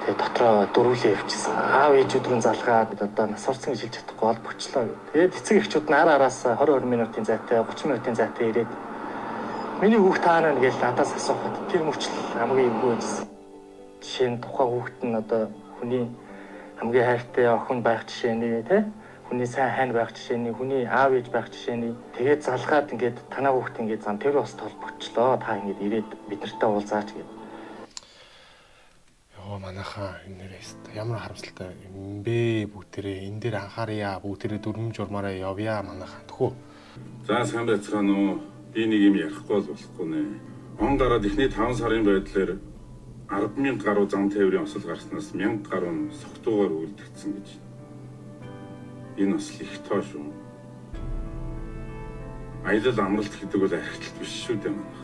E: Тэгээ дотроо дөрвөлээ явчихсан. Аав ээжүүд рүү залгаад одоо нас орсон гэж хэлж чадахгүй олбогчлоо. Тэгээд эцэг эхчүүд нь араас 20 минутын зайтай 30 минутын зайтай ирээд миний хүүхд таана гэж надаас асуухад тэр мөчл хамгийн эвгүй байсан. Жишээ нь тухайн хүүхд нь одоо хүний хамгийн хайртай охин байх жишээний тий хүний сайн хань байх жишээний хүний аав ээж байх жишээний тэгээд залгаад ингээд танаа хүүхд ингээд зам тэр бас толбогчлоо та ингээд ирээд бид нартай уулзаач гэдэг.
G: Манайхаа энэ нэрээс ямар харамсалтай юм бэ бүгдээрээ энэ дээр анхаарья бүгдээрээ дүрм журмаараа явъя манайхаа төхөө.
P: За сайн байцгаана уу. Би нэг юм ярихгүй болохгүй нэ. Он гараад эхний 5 сарын байдлаар 10,000 гаруй зам тээврийн осол гарснаас 1,000 гаруй нь согтуугаар үлдэгдсэн гэж. Энэ осол их тоо шүү. Аялал амралт гэдэг бол архитлт биш шүү дээ манайх.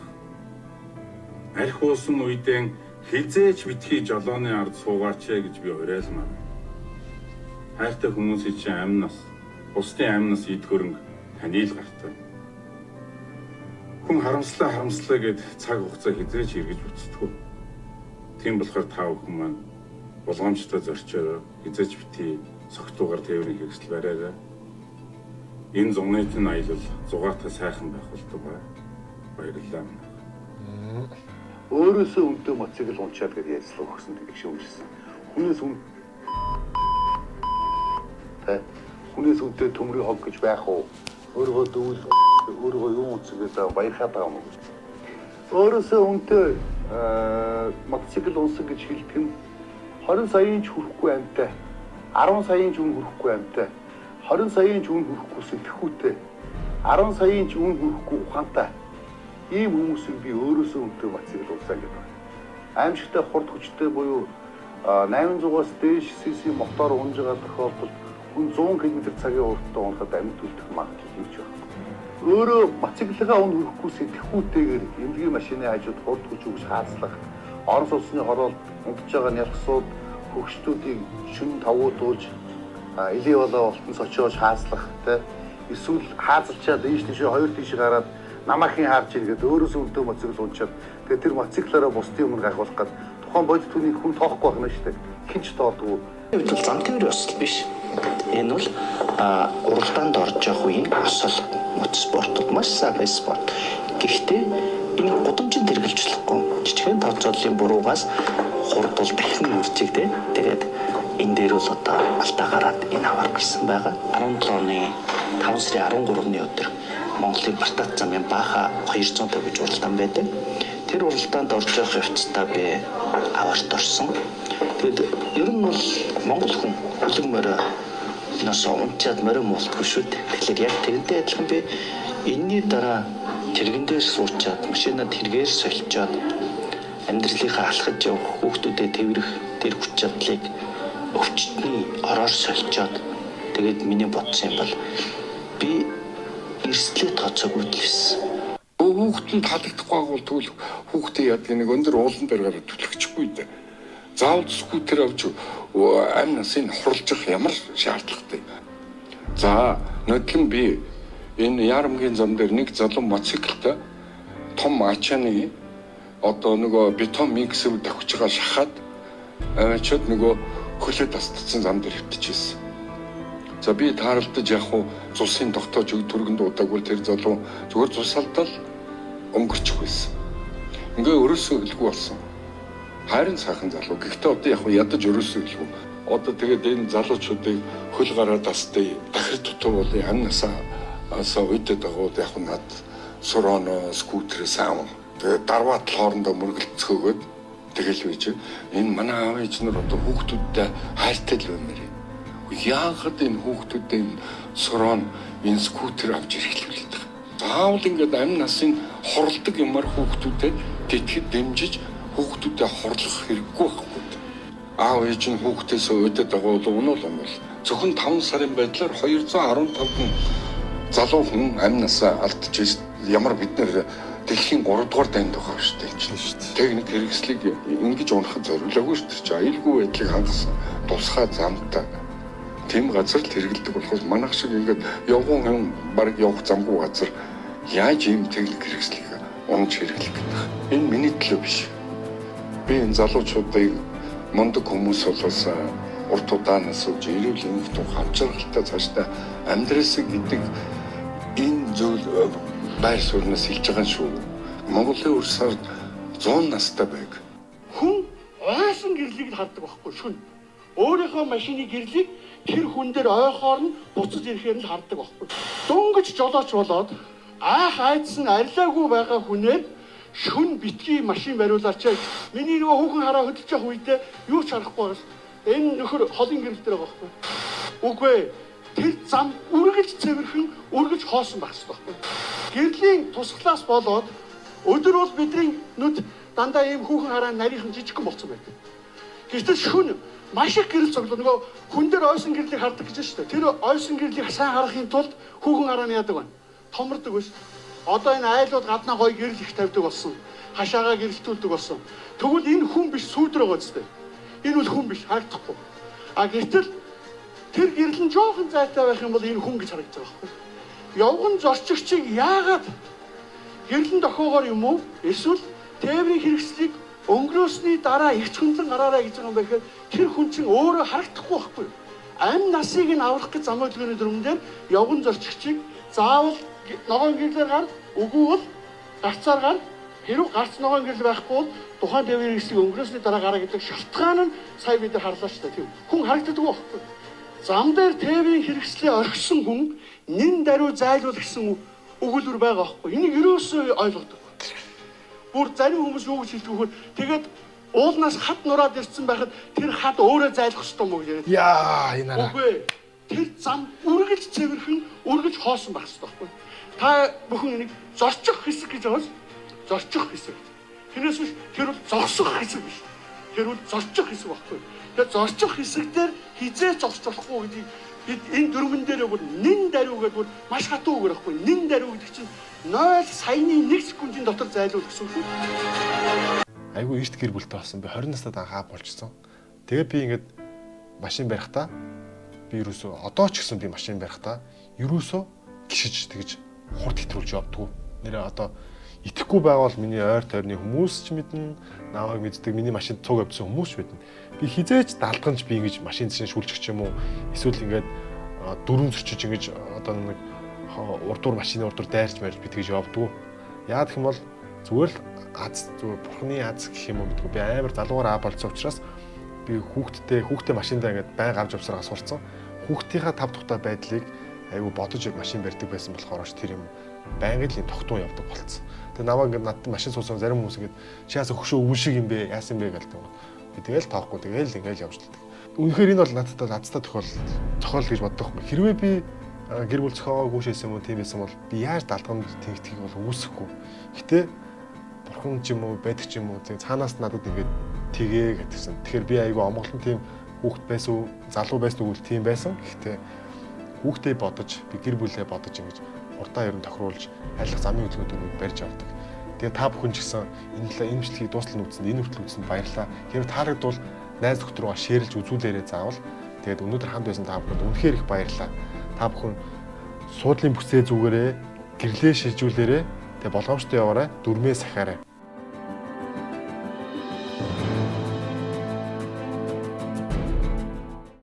P: Архи уусан үедээ хизээч битгий жолооны ард суугаач гэж би уриалмаар. Хайртай хүмүүсийн чинь амнаас, бусдын амнаас ид хөрөнгө таны л гартай. Хүн харамслаа гэд цаг хугацаа хизээч эргэж буцдаггүй. Тийм болохоор та бүхэн маань болгоомжтой зорчоор хизээч битгий согтуугаар тээврийн хэрэгсэл бариарай. Энэ зугнайтын аялал зугаатай сайхан байх болтугай. Баярлалаа.
Q: Өөрөөсөө өвдөө моцыг л унчаад гэж ярьцлаа өгсөн гэдэг шиг үлдсэн. Хүнээс хүн хүнээс үнтэй төмрийн хог гэж байх уу? Өөрөө дүүл өөрөө юу үсгээд баярхаад байгаа юм уу? Өөрөөсөө үнтэй мотоцикл унсан гэж хэлдэг юм. 20 саяын ч хүрэхгүй амьтай. 10 саяын ч үн хүрэхгүй амьтай. 20 саяын ч үн хүрэхгүй сэтгхүүтэй. 10 саяын ч үн хүрэхгүй ухаантай. Ийм хүмүүсийг би өөрөөсөө үнтэй мотоцикл унсаа гэдэг байна. Аимшигтай хурд хүчтэй буюу 800-аас дээш cc мотор унж байгаа тохиолдолд хүн 100 км цагийн уртаа унахад амьд үлдэх магадлал хийвч байна. Өөрөө мотоциклгаа ун хүрэхгүй сэтгхүүтэйгээр эмнэлгийн машины хажууд хурд хүч өгч хаацлах, орон сууцны хороолд унтж байгаа нялхсууд хөгчдүүдийг шүн тавуудуулж эле болоо олтон сочоож хаацлах тэ эсвэл хаацалчаад ийш тийш хоёр тийш гараад намаахын хаарч иргээд өөрөөсөө өнтөө мотоцикл унчаад тэгээд тэр мотоциклаараа бусдын өмнө гахуулах гээд тухайн бодит түүнийг хүн тоохгүй байна шүү дээ. Хинч тоодгүй.
F: Энэ бол зам тээврийн осол биш. Энэ бол уралдаанд орж явах үеийн осол мотоспортод маш сайхан спорт. Гэхдээ энэ гудамжинд хэрэгжилжлэхгүй. Жижигхэн тооцооллын буруугаас хурдвал дахин үржигдээ. Тэгээд энэ дээр бол одоо алдаа гараад энэ аваар гисэн байгаа. 17 оны 5 сарын 13-ны өдөр Монголын Бартат замын бааха 200 гэж уралдаан байдаг. Тэр уралдаанд орж явах явцдаа би аваарт орсон. Тэгэд ер нь бол монгол хүн хөлөг морой нас унтаад морой муултгүй шүү дээ. Тэгэхээр яг тэрнтэй адилхан би энэний дараа тэрэгэн дээр суучаад машинад хэрэгээр солилцоод амьдралынхаа алхаж явах хүүхдүүдэд тэрвэрх тэр хүч чадлыг өвчтний ороор солилцоод тэгээд миний бодсон юм бол би эрсдлээ тооцоогүй л байсан.
R: Хүүхдэн таалагдахгүй бол тэгвэл хүүхдээ яадаг нэг өндөр уулан дээр гараад түлхчихгүй дээ. Заавал скутер авч амь насыг хурлжих ямар шаардлагатай. За нотлон би энэ ярамгийн зам дээр нэг залуу мотоциклтай том ачааны одоо нөгөө бетон миксер давхиж байгаа шахаад аваачаад нөгөө хөлөө тасдсан зам дээр хөвтчихсэн. За би тааралдаж яг хуу цусын тогтоож өг түргэн дуудаагүй тэр залуу зүгээр цусалдал өнгөрчих байсан. Ингээ өрөөсөө өлгүй болсон. Хайрын сайхан залуу. Гэхдээ одоо яг ядаж өрөөсөө өлгүй. Одоо тэгээд энэ залуучуудыг хөл гараад тастай дахир дутуу бол амнасаа уйдад байгууд яг над сурооно скутерээс аав. Тэгээд дарваад хоорондоо мөргөлцөхөөгөөд тэгэл байж энэ манай аав ээж нар одоо хүүхдүүдтэй хайртай л баймаар. Яагаад энэ хүүхдүүдийн суроо энэ скутер авч ирэхлүүлээд байгаа. Заавал ингээд амь насын хорлдог юмар хүүхдүүдэд тэтгэд дэмжиж хүүхдүүдэд хорлох хэрэггүй байхгүй. Аав ээж нь хүүхдээс уйдад байгаа бол унуул юм бол зөвхөн 5 сарын байдлаар 215 залуу хүн амь насаа алдчихж ямар бид нэр дэлхийн 3 дугаар дайнд байгаа шүү дээ. Техник хэрэгслийг ингэж унахад зориулаагүй шүү дээ. Аюулгүй байдлыг хангасан тусгай замтай тэм газар л хэрэгэлдэг болохоос манайх шиг ингээд явган хүн баг явах замгүй газар яаж ийм техник хэрэгслийг унж хэрэглэх гэдэг. Энэ миний төлөө биш. Би энэ залуучуудыг мундаг хүмүүс болоос урт удаанаас үж эрүүл энхтэн хамчралтай цаашдаа амьдралсаг гэдэг энэ зүйл байр сууриас хэлж байгаа шүү. Монголын урсаар 100 настай байг.
A: Хүн ойсон гэрлийг хардаг байхгүй шүн. Өөрийнхөө машины гэрлийг тэр хүн дээр ойхоор нь буцаж ирэхээр л хардаг байхгүй. Дөнгөж жолооч болоод аах айдсан арилаагүй байгаа хүнээр шүн битгий машин бариулаач. Миний нөгөө хүүхэн хараа хөдөлж явах үедээ юу ч харахгүй бас энэ нөхөр холын гэрэл дээр байгаа байхгүй. Үгүй ээ. Тэр зам үргэлж цэвэрхэн үргэлж хоосон байх хэрэгтэй байхгүй. Гэрлийн тусглаас болоод өдөр бол бидний нүд дандаа ийм хүүхэн хараа нарийнхан жижигхэн болсон байдаг. Гэвч шүн маш их гэрэл цоглоо нөгөө хүн дээр ойсон гэрлийг хардаг гэж шүү дээ. Тэр ойсон гэрлийг сайн харахын тулд хүүхэн хараа нь яадаг байна. Томордог биш. Одоо энэ айлууд гаднаа гоё гэрэл их тавьдаг болсон. Хашаагаа гэрэлтүүлдэг болсон. Тэгвэл энэ хүн биш сүйдэр байгаа зү. Энэ бол хүн биш харагдахгүй. А гэтэл тэр гэрэл нь жоохон зайтай байх юм бол энэ хүн гэж харагдаж байгаа байхгүй. Явган зорчигчийг яагаад гэрлэн дохоогоор юм уу? Эсвэл тээврийн хэрэгслийг өнгөрөөсний дараа их хүнлэн гараарай гэж байгаа юм байхад тэр хүн чинь өөрөө харагдахгүй байхгүй. Амь насыг нь аврах гэж зам өдлгөөний дөрмөн дээр явган зорчигчийг заавал ногоон гэрлээр гар, үгүй бол гарцаар гар Хэрэг гарц ногоо ингээл байхгүй бол тухайн тээврийн хэсгийг өнгөрөөсний дараа гараа гэдэг шалтгаан нь сая бид нар харлаа шүү дээ. Тийм. Хүн харагддаг байхгүй. Зам дээр тээврийн хэрэгслээ орхисон хүн нэн даруй зайлуул гэсэн өгүүлбэр байгаа байхгүй. Энийг ерөөсөө ойлгодог. Бүр зарим хүмүүс юу гэж хэлдэг вөхөр тэгээд уулнаас хад нураад ирсэн байхад тэр хад өөрөө зайлах ёстой мó гэж яриад.
G: Яа, энэ араа.
A: Үгүй. Тэр зам үргэлж цэвэрхэн үргэлж хоосон байх ёстой байхгүй. Та бүхэн энийг зорчих хэсэг гэж байгаас зорчих хэсэг. Тэрнээс биш тэр бол зогсох хэсэг биш. Тэр бол зорчих хэсэг байхгүй. Тэгээд зорчих хэсэг дээр хизээ зогсож болохгүй гэдгийг бид энэ дөрвөн дээр бүр нэн даруй гэдэг бүр маш хатуу үг байхгүй. Нэн даруй гэдэг чинь 0 саяны 1 секундын дотор зайлуул гэсэн үг шүү.
G: Айгүй эрт гэр бүлтэй болсон. Би 20 настайд анхаа болчихсон. Тэгээ би ингээд машин барихтаа би ерөөсөө одоо ч гэсэн би машин барихтаа ерөөсөө гიშиж тэгж хурд хэтрүүлж явдггүй. Нэрээ одоо итгэхгүй байвал миний ойр тойрны хүмүүс ч мэднэ, намайг мэддэг, миний машинд цуг авсан хүмүүс ч мэднэ. Би хизээч далганж би ингэж машин дэшин шүлжих юм уу? Эсвэл ингээд дөрөв зөрчиж ингэж одоо нэг урдуур машины урдуур дайрч марж би тэгж явдггүй. Яа гэх юм бол зүгээр л аз зүгээр бурхны аз гэх юм уу гэдэггүй. Би амар залуугаар болцсон учраас би хүүхдээ машиндаа ингээд байн авч явсараа сурцсан. Хүүхдийнхаа тав тухтай байдлыг айгүй бодож машин барьдаг байсан болохоор тэр юм байнгын л тогтун явдаг болцсон. Тэгээ намайг ингээд надад машин суусан зарим хүмүүс ингээд чи яасан хөшөө өвөн шиг юм бэ? Яасан бэ гэдэг. Би тэгэл тоохгүй тэгэл ингээл явж талдаг. Үнэхээр энэ бол надад азтай тохиол гэж боддог юм. Хэрвээ би гэр бүл зохиогоо гүйшээсэн юм уу тийм байсан бол би яаж далганд тэгтгийг бол үүсэхгүй. Гэтэ бурхан ч юм уу байдаг ч юм уу цаанаас надад ингээд тгээ гэдгсэн. Тэгэхээр би айгүй омголон тийм хүүхэд байсан уу, залуу байсан уу тийм байсан. Гэхдээ хүүхдээ бодож, би гэр бүлээ бодож ингэж урдаа ер нь тохируулж айлах замын хөдөлгөөнүүд барьж авдаг. Тэгээ та бүхэн ч гэсэн энэ бичлэгийг дуустал үзсэнд энэ хүртэл үзсэнд баярлалаа. Хэрвээ таалагдвал найз нөхд рүүгээ шеэрлж үзүүлээрэй заавал. Тэгээд өнөөдөр хамт байсан та бүхэнд үнэхээр их баярлалаа. Та бүхэн суудлын бүсээ зүгээрээ гэрлээ шилжүүлээрэй. Тэгээ болгоомжтой яваарай, дүрмээ сахиарай.